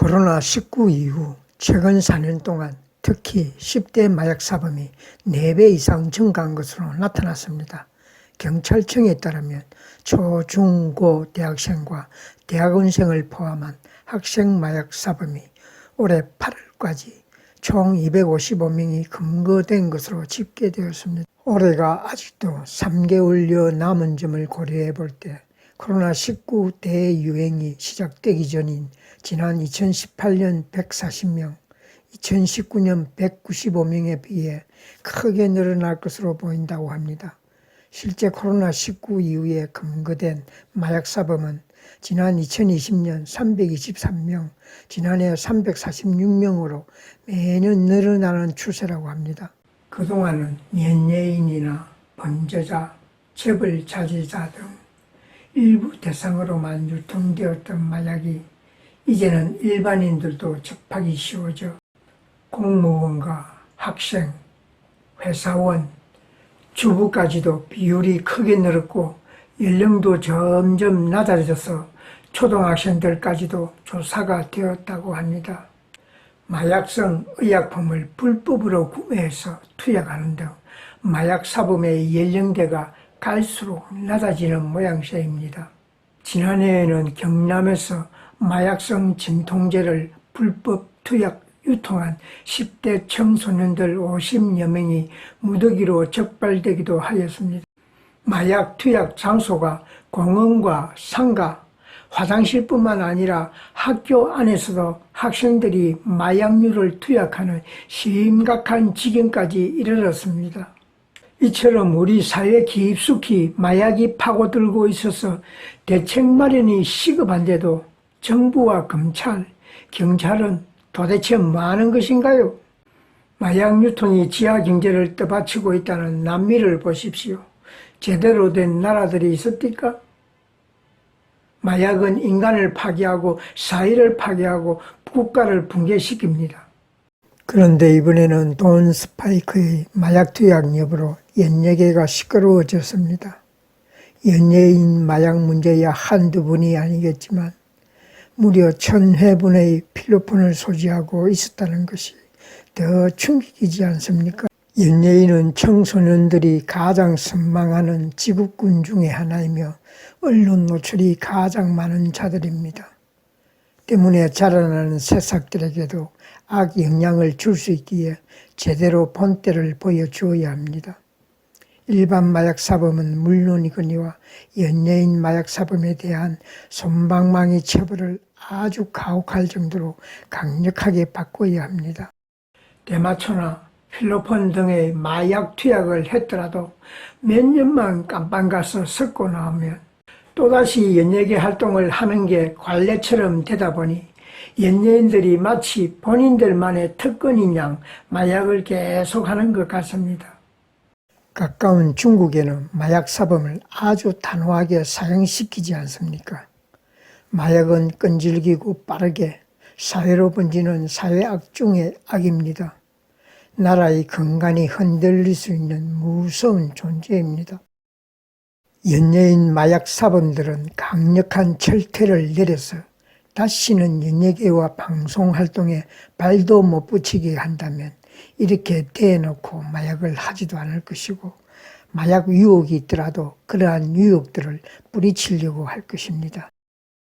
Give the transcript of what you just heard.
코로나19 이후 최근 4년 동안 특히 10대 마약 사범이 4배 이상 증가한 것으로 나타났습니다. 경찰청에 따르면 초, 중, 고 대학생과 대학원생을 포함한 학생 마약 사범이 올해 8월까지 총 255명이 검거된 것으로 집계되었습니다. 올해가 아직도 3개월여 남은 점을 고려해 볼 때 코로나19 대유행이 시작되기 전인 지난 2018년 140명, 2019년 195명에 비해 크게 늘어날 것으로 보인다고 합니다. 실제 코로나19 이후에 검거된 마약사범은 지난 2020년 323명, 지난해 346명으로 매년 늘어나는 추세라고 합니다. 그동안은 연예인이나 범죄자, 재벌자제자 등 일부 대상으로만 유통되었던 마약이 이제는 일반인들도 접하기 쉬워져 공무원과 학생, 회사원, 주부까지도 비율이 크게 늘었고 연령도 점점 낮아져서 초등학생들까지도 조사가 되었다고 합니다. 마약성 의약품을 불법으로 구매해서 투약하는 등 마약 사범의 연령대가 갈수록 낮아지는 모양새입니다. 지난해에는 경남에서 마약성 진통제를 불법 투약 유통한 10대 청소년들 50여 명이 무더기로 적발되기도 하였습니다. 마약 투약 장소가 공원과 상가, 화장실뿐만 아니라 학교 안에서도 학생들이 마약류를 투약하는 심각한 지경까지 이르렀습니다. 이처럼 우리 사회에 깊숙이 마약이 파고들고 있어서 대책 마련이 시급한데도 정부와 검찰, 경찰은 도대체 뭐 하는 것인가요? 마약 유통이 지하 경제를 떠받치고 있다는 남미를 보십시오. 제대로 된 나라들이 있습니까? 마약은 인간을 파괴하고 사회를 파괴하고 국가를 붕괴시킵니다. 그런데 이번에는 돈 스파이크의 마약 투약 여부로 연예계가 시끄러워졌습니다. 연예인 마약 문제야 한두 분이 아니겠지만 무려 1000회분의 필로폰을 소지하고 있었다는 것이 더 충격이지 않습니까? 연예인은 청소년들이 가장 선망하는 지구꾼 중에 하나이며 언론 노출이 가장 많은 자들입니다. 때문에 자라나는 새싹들에게도 악 영향을 줄 수 있기에 제대로 본때를 보여주어야 합니다. 일반 마약 사범은 물론이거니와 연예인 마약 사범에 대한 솜방망이 처벌을 아주 가혹할 정도로 강력하게 바꿔야 합니다. 대마초나 필로폰 등의 마약 투약을 했더라도 몇 년만 깜빵 가서 섞고 나오면 또다시 연예계 활동을 하는 게 관례처럼 되다 보니 연예인들이 마치 본인들만의 특권인 양 마약을 계속하는 것 같습니다. 가까운 중국에는 마약 사범을 아주 단호하게 사형시키지 않습니까? 마약은 끈질기고 빠르게 사회로 번지는 사회악 중의 악입니다. 나라의 건강이 흔들릴 수 있는 무서운 존재입니다. 연예인 마약 사범들은 강력한 철퇴를 내려서 다시는 연예계와 방송활동에 발도 못 붙이게 한다면 이렇게 대놓고 마약을 하지도 않을 것이고 마약 유혹이 있더라도 그러한 유혹들을 뿌리치려고 할 것입니다.